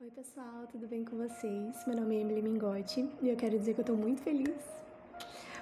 Oi pessoal, tudo bem com vocês? Meu nome é Emily Mingotti e eu quero dizer que eu tô muito feliz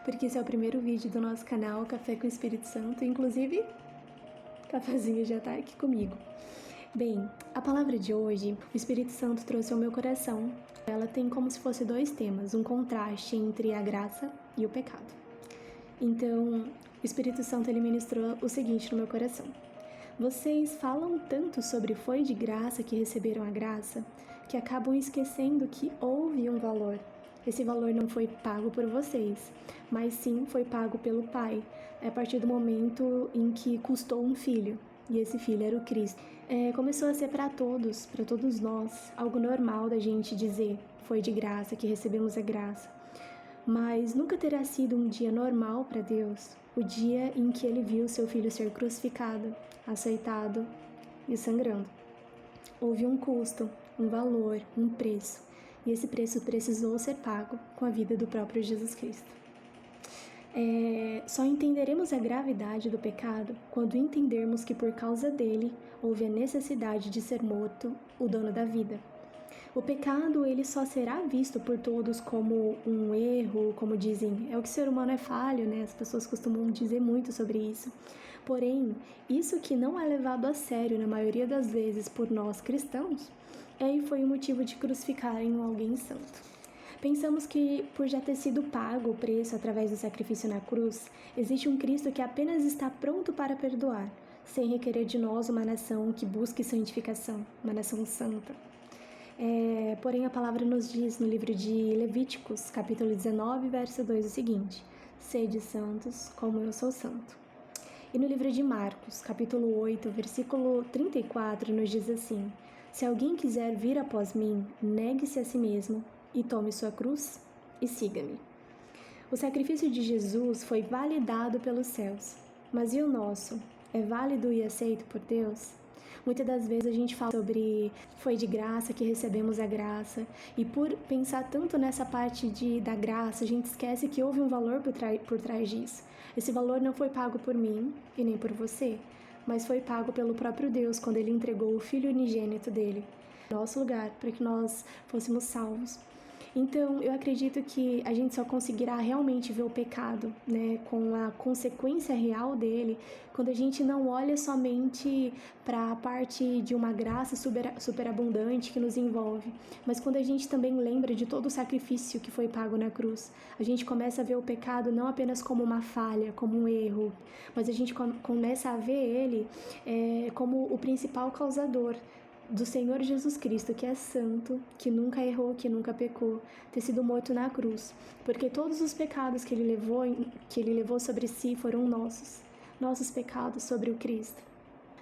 porque esse é o primeiro vídeo do nosso canal Café com o Espírito Santo, inclusive o cafezinho já tá aqui comigo. Bem, a palavra de hoje, o Espírito Santo trouxe ao meu coração. Ela tem como se fosse dois temas, um contraste entre a graça e o pecado. Então, o Espírito Santo ele ministrou o seguinte no meu coração: vocês falam tanto sobre foi de graça que receberam a graça, que acabam esquecendo que houve um valor. Esse valor não foi pago por vocês, mas sim foi pago pelo Pai, a partir do momento em que custou um filho, e esse filho era o Cristo. Começou a ser para todos nós, algo normal da gente dizer, foi de graça que recebemos a graça. Mas nunca terá sido um dia normal para Deus, o dia em que ele viu seu filho ser crucificado, açoitado e sangrando. Houve um custo, um valor, um preço, e esse preço precisou ser pago com a vida do próprio Jesus Cristo. Só entenderemos a gravidade do pecado quando entendermos que por causa dele houve a necessidade de ser morto o dono da vida. O pecado ele só será visto por todos como um erro, como dizem, é o que o ser humano é falho, né? As pessoas costumam dizer muito sobre isso. Porém, isso que não é levado a sério na maioria das vezes por nós cristãos, foi o motivo de crucificarem alguém santo. Pensamos que, por já ter sido pago o preço através do sacrifício na cruz, existe um Cristo que apenas está pronto para perdoar, sem requerer de nós uma nação que busque santificação, uma nação santa. Porém, a palavra nos diz no livro de Levíticos, capítulo 19, verso 2, o seguinte: sede santos, como eu sou santo. E no livro de Marcos, capítulo 8, versículo 34, nos diz assim: se alguém quiser vir após mim, negue-se a si mesmo e tome sua cruz e siga-me. O sacrifício de Jesus foi validado pelos céus, mas e o nosso? É válido e aceito por Deus? Muitas das vezes a gente fala sobre foi de graça que recebemos a graça, e por pensar tanto nessa parte da graça, a gente esquece que houve um valor por trás disso. Esse valor não foi pago por mim e nem por você, mas foi pago pelo próprio Deus quando ele entregou o Filho unigênito dele no nosso lugar, para que nós fôssemos salvos. Então, eu acredito que a gente só conseguirá realmente ver o pecado, né, com a consequência real dele, quando a gente não olha somente para a parte de uma graça superabundante que nos envolve, mas quando a gente também lembra de todo o sacrifício que foi pago na cruz. A gente começa a ver o pecado não apenas como uma falha, como um erro, mas a gente começa a ver ele como o principal causador do Senhor Jesus Cristo, que é santo, que nunca errou, que nunca pecou, ter sido morto na cruz, porque todos os pecados que ele levou sobre si foram nossos pecados sobre o Cristo.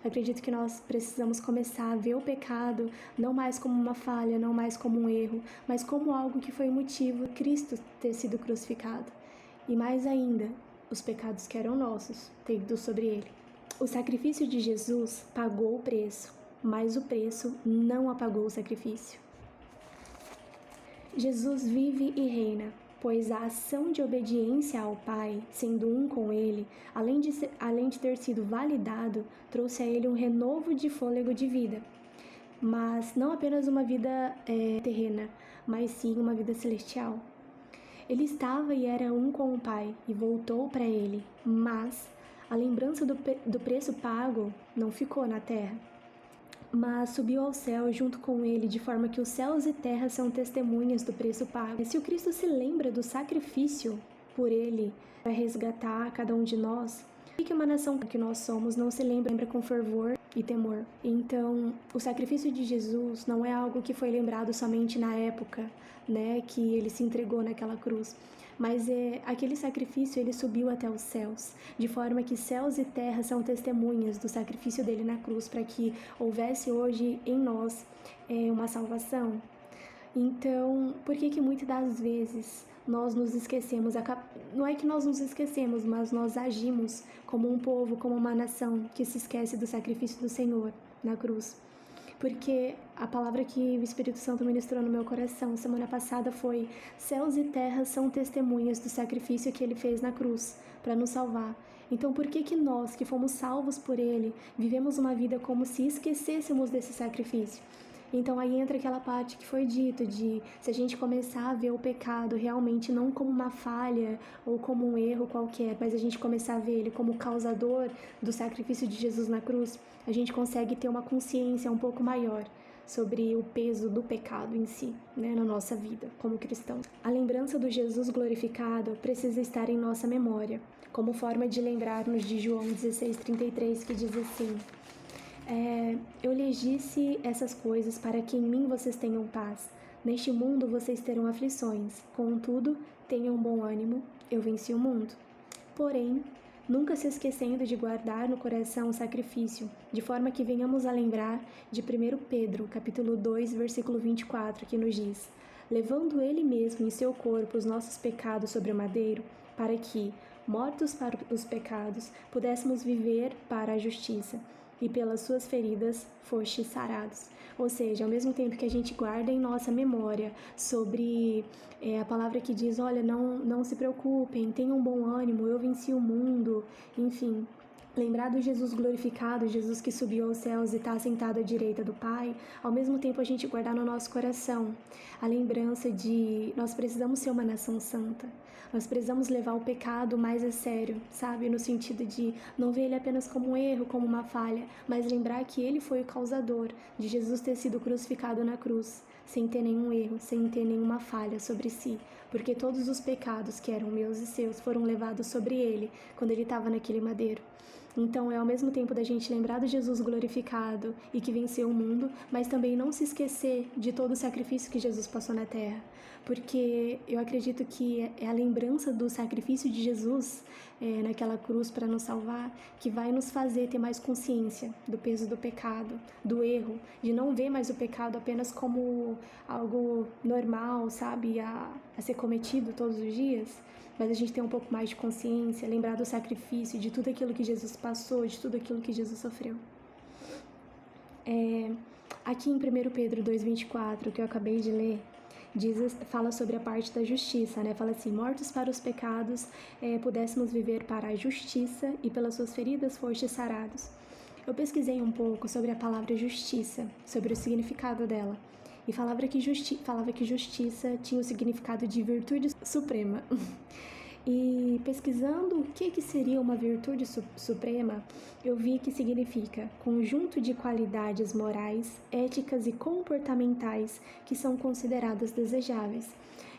Acredito que nós precisamos começar a ver o pecado não mais como uma falha, não mais como um erro, mas como algo que foi o motivo de Cristo ter sido crucificado. E mais ainda, os pecados que eram nossos, ter ido sobre ele. O sacrifício de Jesus pagou o preço, mas o preço não apagou o sacrifício. Jesus vive e reina, pois a ação de obediência ao Pai, sendo um com Ele, além de ter sido validado, trouxe a Ele um renovo de fôlego de vida. Mas não apenas uma vida terrena, mas sim uma vida celestial. Ele estava e era um com o Pai e voltou para Ele, mas a lembrança do preço pago não ficou na terra, mas subiu ao céu junto com ele, de forma que os céus e terra são testemunhas do preço pago. Se o Cristo se lembra do sacrifício por ele para resgatar cada um de nós, por que uma nação que nós somos não se lembra com fervor e temor? Então, o sacrifício de Jesus não é algo que foi lembrado somente na época, né, que ele se entregou naquela cruz, mas aquele sacrifício ele subiu até os céus, de forma que céus e terra são testemunhas do sacrifício dele na cruz, para que houvesse hoje em nós uma salvação. Então, por que muitas das vezes nós nos esquecemos? Não é que nós nos esquecemos, mas nós agimos como um povo, como uma nação que se esquece do sacrifício do Senhor na cruz. Porque a palavra que o Espírito Santo ministrou no meu coração semana passada foi: céus e terras são testemunhas do sacrifício que ele fez na cruz para nos salvar. Então, por que nós, que fomos salvos por ele, vivemos uma vida como se esquecêssemos desse sacrifício? Então aí entra aquela parte que foi dito de se a gente começar a ver o pecado realmente não como uma falha ou como um erro qualquer, mas a gente começar a ver ele como causador do sacrifício de Jesus na cruz, a gente consegue ter uma consciência um pouco maior sobre o peso do pecado em si, né, na nossa vida como cristão. A lembrança do Jesus glorificado precisa estar em nossa memória, como forma de lembrar-nos de João 16:33, que diz assim: eu lhes disse essas coisas para que em mim vocês tenham paz. Neste mundo vocês terão aflições, contudo, tenham bom ânimo, eu venci o mundo. Porém, nunca se esquecendo de guardar no coração o sacrifício, de forma que venhamos a lembrar de 1 Pedro, capítulo 2, versículo 24, que nos diz: levando ele mesmo em seu corpo os nossos pecados sobre o madeiro, para que, mortos para os pecados, pudéssemos viver para a justiça, e pelas suas feridas fostes sarados. Ou seja, ao mesmo tempo que a gente guarda em nossa memória sobre a palavra que diz, olha, não se preocupem, tenham bom ânimo, eu venci o mundo, enfim, lembrar do Jesus glorificado, Jesus que subiu aos céus e está sentado à direita do Pai, ao mesmo tempo a gente guardar no nosso coração a lembrança de nós precisamos ser uma nação santa. Nós precisamos levar o pecado mais a sério, sabe? No sentido de não ver ele apenas como um erro, como uma falha, mas lembrar que ele foi o causador de Jesus ter sido crucificado na cruz, sem ter nenhum erro, sem ter nenhuma falha sobre si. Porque todos os pecados que eram meus e seus foram levados sobre ele quando ele estava naquele madeiro. Então, é ao mesmo tempo da gente lembrar do Jesus glorificado e que venceu o mundo, mas também não se esquecer de todo o sacrifício que Jesus passou na terra. Porque eu acredito que é a lembrança do sacrifício de Jesus naquela cruz para nos salvar que vai nos fazer ter mais consciência do peso do pecado, do erro, de não ver mais o pecado apenas como algo normal, sabe, a ser cometido todos os dias, mas a gente ter um pouco mais de consciência, lembrar do sacrifício, de tudo aquilo que Jesus passou, de tudo aquilo que Jesus sofreu. Aqui em 1 Pedro 2,24, que eu acabei de ler, fala sobre a parte da justiça, né? Fala assim, mortos para os pecados, pudéssemos viver para a justiça e pelas suas feridas fostes sarados. Eu pesquisei um pouco sobre a palavra justiça, sobre o significado dela, e falava que justiça tinha o significado de virtude suprema. E pesquisando o que seria uma virtude suprema, eu vi que significa conjunto de qualidades morais, éticas e comportamentais que são consideradas desejáveis.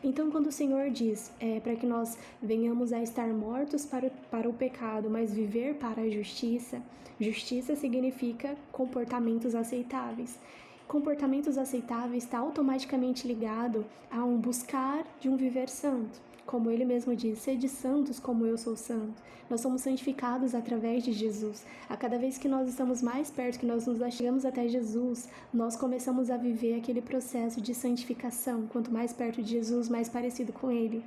Então, quando o Senhor diz para que nós venhamos a estar mortos para o pecado, mas viver para a justiça, justiça significa comportamentos aceitáveis. Comportamentos aceitáveis está automaticamente ligado a um buscar de um viver santo. Como ele mesmo diz, sede santos como eu sou santo. Nós somos santificados através de Jesus. A cada vez que nós estamos mais perto, que nós nos achegamos até Jesus, nós começamos a viver aquele processo de santificação. Quanto mais perto de Jesus, mais parecido com ele.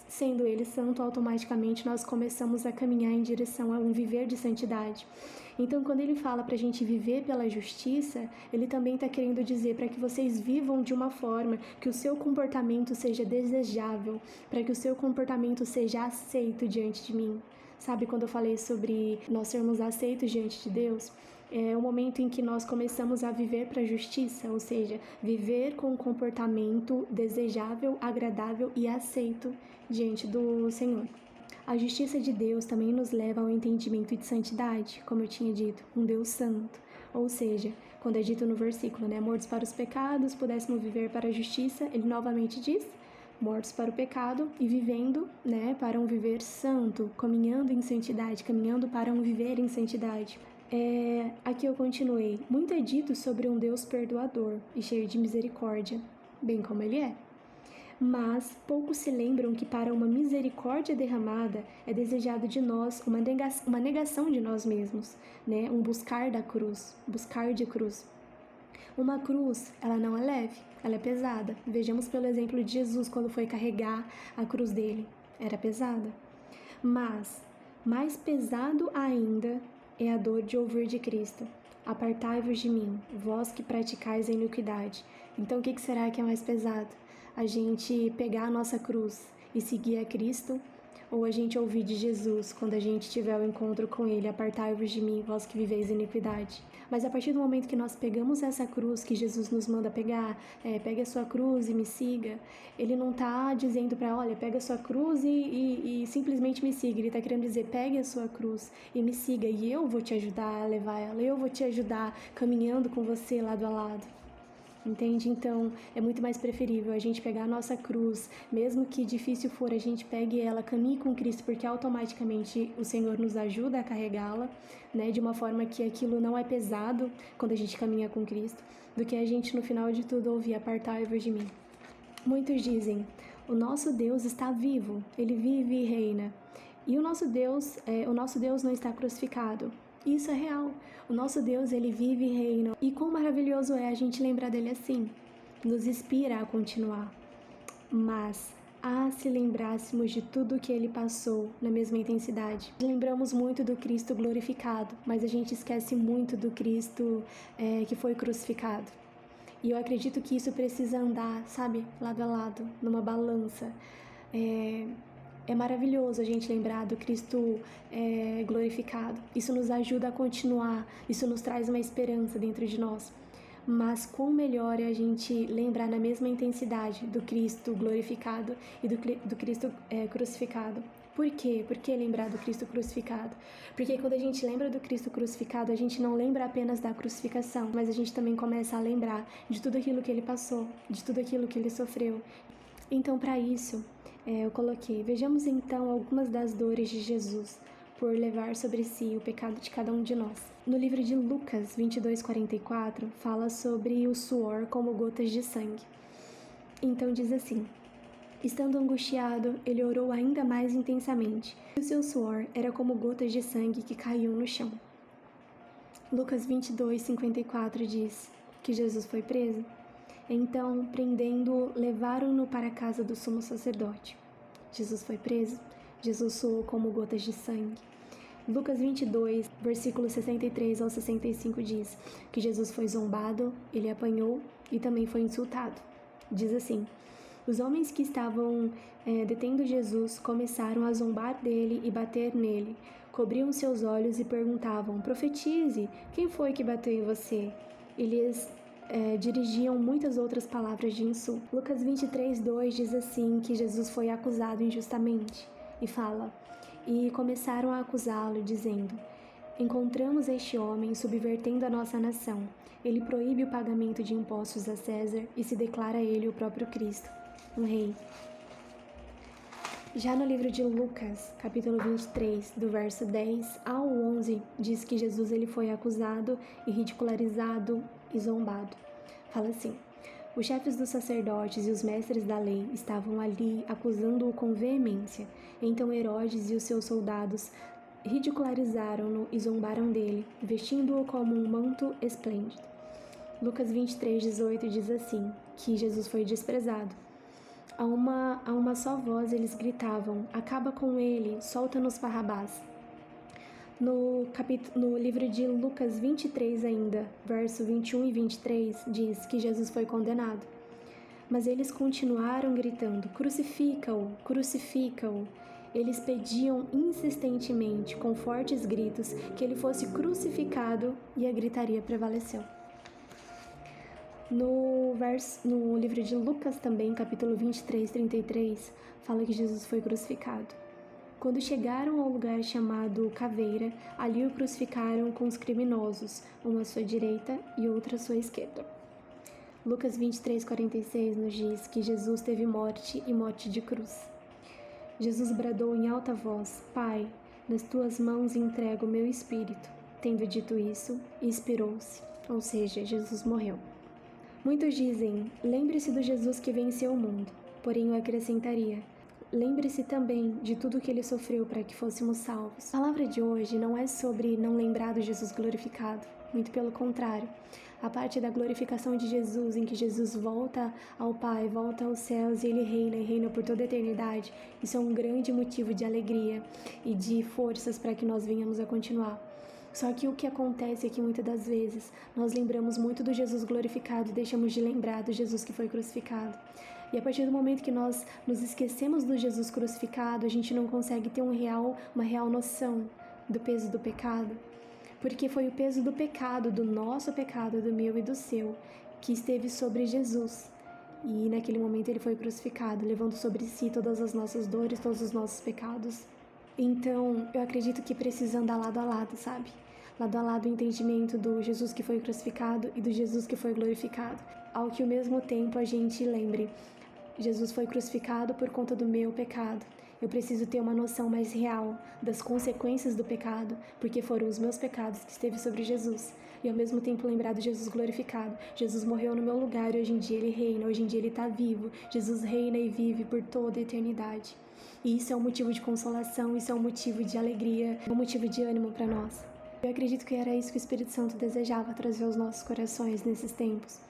Sendo ele santo, automaticamente nós começamos a caminhar em direção a um viver de santidade. Então, quando ele fala para a gente viver pela justiça, ele também está querendo dizer para que vocês vivam de uma forma que o seu comportamento seja desejável, para que o seu comportamento seja aceito diante de mim. Sabe, quando eu falei sobre nós sermos aceitos diante de Deus, é o momento em que nós começamos a viver para a justiça, ou seja, viver com um comportamento desejável, agradável e aceito diante do Senhor. A justiça de Deus também nos leva ao entendimento de santidade, como eu tinha dito, um Deus santo. Ou seja, quando é dito no versículo, né, mortos para os pecados, pudéssemos viver para a justiça, ele novamente diz, mortos para o pecado e vivendo, né, para um viver santo, caminhando em santidade, caminhando para um viver em santidade. Aqui eu continuei. Muito é dito sobre um Deus perdoador e cheio de misericórdia, bem como ele é. Mas poucos se lembram que para uma misericórdia derramada é desejado de nós uma negação de nós mesmos, né? Um buscar da cruz, buscar de cruz. Uma cruz, ela não é leve, ela é pesada. Vejamos pelo exemplo de Jesus quando foi carregar a cruz dele, era pesada. Mas, mais pesado ainda é a dor de ouvir de Cristo. Apartai-vos de mim, vós que praticais a iniquidade. Então, o que será que é mais pesado? A gente pegar a nossa cruz e seguir a Cristo, Ou a gente ouvir de Jesus quando a gente tiver o encontro com Ele, apartai-vos de mim, vós que viveis em iniquidade. Mas a partir do momento que nós pegamos essa cruz que Jesus nos manda pegar, pegue a sua cruz e me siga, Ele não está dizendo para, olha, pega a sua cruz e simplesmente me siga. Ele está querendo dizer, pegue a sua cruz e me siga e eu vou te ajudar a levar ela, eu vou te ajudar caminhando com você lado a lado. Entende? Então, é muito mais preferível a gente pegar a nossa cruz, mesmo que difícil for, a gente pegue ela, caminhe com Cristo, porque automaticamente o Senhor nos ajuda a carregá-la, né? De uma forma que aquilo não é pesado quando a gente caminha com Cristo, do que a gente, no final de tudo, ouvir, apartai-vos de mim. Muitos dizem, o nosso Deus está vivo, Ele vive e reina. E o nosso Deus não está crucificado. Isso é real. O nosso Deus, Ele vive e reina. E quão maravilhoso é a gente lembrar dele assim. Nos inspira a continuar. Mas, se lembrássemos de tudo que Ele passou na mesma intensidade. Lembramos muito do Cristo glorificado, mas a gente esquece muito do Cristo que foi crucificado. E eu acredito que isso precisa andar, sabe, lado a lado, numa balança. É maravilhoso a gente lembrar do Cristo glorificado. Isso nos ajuda a continuar, isso nos traz uma esperança dentro de nós. Mas quão melhor é a gente lembrar na mesma intensidade do Cristo glorificado e do Cristo crucificado. Por quê? Por que lembrar do Cristo crucificado? Porque quando a gente lembra do Cristo crucificado, a gente não lembra apenas da crucificação, mas a gente também começa a lembrar de tudo aquilo que Ele passou, de tudo aquilo que Ele sofreu. Então, para isso, eu coloquei, vejamos então algumas das dores de Jesus por levar sobre si o pecado de cada um de nós. No livro de Lucas 22:44, fala sobre o suor como gotas de sangue. Então diz assim, estando angustiado, ele orou ainda mais intensamente, e o seu suor era como gotas de sangue que caíam no chão. Lucas 22:54 diz que Jesus foi preso. Então, prendendo-o, levaram-no para a casa do sumo sacerdote. Jesus foi preso, Jesus suou como gotas de sangue. Lucas 22, versículos 63 ao 65 diz que Jesus foi zombado, ele apanhou e também foi insultado. Diz assim, os homens que estavam detendo Jesus começaram a zombar dele e bater nele, cobriam seus olhos e perguntavam, profetize, quem foi que bateu em você? Eles dirigiam muitas outras palavras de insulto. Lucas 23:2 diz assim que Jesus foi acusado injustamente e fala, e começaram a acusá-lo, dizendo, encontramos este homem subvertendo a nossa nação. Ele proíbe o pagamento de impostos a César e se declara ele o próprio Cristo, um rei. Já no livro de Lucas, capítulo 23, do verso 10 ao 11, diz que Jesus ele foi acusado e ridicularizado e zombado. Fala assim, os chefes dos sacerdotes e os mestres da lei estavam ali acusando-o com veemência. Então Herodes e os seus soldados ridicularizaram-no e zombaram dele, vestindo-o como um manto esplêndido. Lucas 23:18 diz assim, que Jesus foi desprezado. A uma só voz eles gritavam, acaba com ele, solta-nos Barrabás. No livro de Lucas 23 ainda, verso 21 e 23, diz que Jesus foi condenado. Mas eles continuaram gritando, crucifica-o, crucifica-o. Eles pediam insistentemente, com fortes gritos, que ele fosse crucificado e a gritaria prevaleceu. No livro de Lucas também, capítulo 23:33, fala que Jesus foi crucificado. Quando chegaram ao lugar chamado Caveira, ali o crucificaram com os criminosos, uma à sua direita e outra à sua esquerda. Lucas 23:46 nos diz que Jesus teve morte e morte de cruz. Jesus bradou em alta voz, Pai, nas tuas mãos entrego o meu espírito. Tendo dito isso, expirou-se, ou seja, Jesus morreu. Muitos dizem, lembre-se do Jesus que venceu o mundo, porém eu acrescentaria, lembre-se também de tudo que ele sofreu para que fôssemos salvos. A palavra de hoje não é sobre não lembrar do Jesus glorificado, muito pelo contrário. A parte da glorificação de Jesus, em que Jesus volta ao Pai, volta aos céus e ele reina e reina por toda a eternidade, isso é um grande motivo de alegria e de forças para que nós venhamos a continuar. Só que o que acontece é que muitas das vezes nós lembramos muito do Jesus glorificado e deixamos de lembrar do Jesus que foi crucificado. E a partir do momento que nós nos esquecemos do Jesus crucificado, a gente não consegue ter uma real noção do peso do pecado, porque foi o peso do pecado, do nosso pecado, do meu e do seu, que esteve sobre Jesus. E naquele momento ele foi crucificado, levando sobre si todas as nossas dores, todos os nossos pecados. Então, eu acredito que precisa andar lado a lado, sabe? Lado a lado o entendimento do Jesus que foi crucificado e do Jesus que foi glorificado. Ao que ao mesmo tempo a gente lembre, Jesus foi crucificado por conta do meu pecado. Eu preciso ter uma noção mais real das consequências do pecado, porque foram os meus pecados que esteve sobre Jesus. E ao mesmo tempo lembrar do Jesus glorificado. Jesus morreu no meu lugar e hoje em dia ele reina, hoje em dia ele está vivo. Jesus reina e vive por toda a eternidade. E isso é um motivo de consolação, isso é um motivo de alegria, é um motivo de ânimo para nós. Eu acredito que era isso que o Espírito Santo desejava trazer aos nossos corações nesses tempos.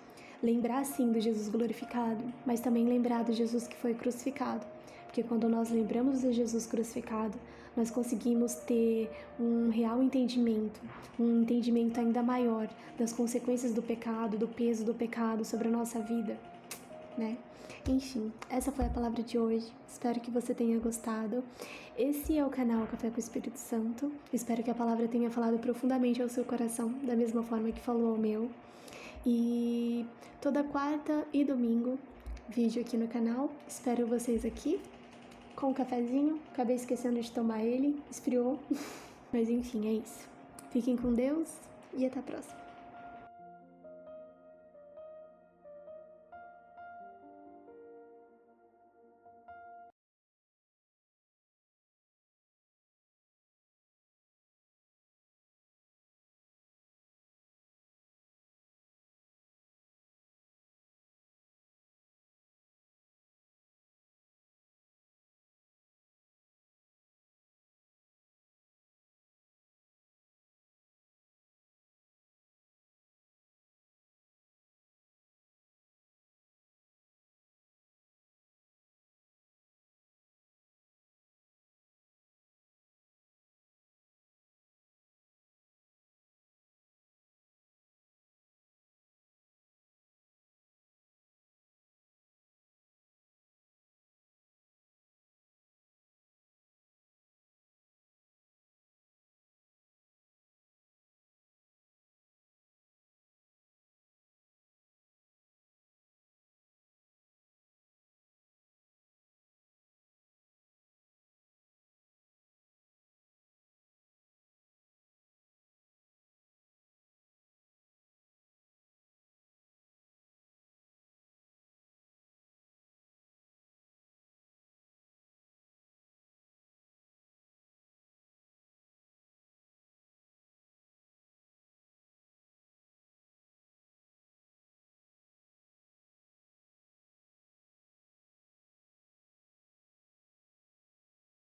Lembrar sim do Jesus glorificado, mas também lembrar do Jesus que foi crucificado. Porque quando nós lembramos do Jesus crucificado, nós conseguimos ter um real entendimento, um entendimento ainda maior das consequências do pecado, do peso do pecado sobre a nossa vida, né? Enfim, essa foi a palavra de hoje. Espero que você tenha gostado. Esse é o canal Café com o Espírito Santo. Espero que a palavra tenha falado profundamente ao seu coração, da mesma forma que falou ao meu. E toda quarta e domingo, vídeo aqui no canal. Espero vocês aqui com um cafezinho. Acabei esquecendo de tomar ele, esfriou. Mas enfim, é isso. Fiquem com Deus e até a próxima.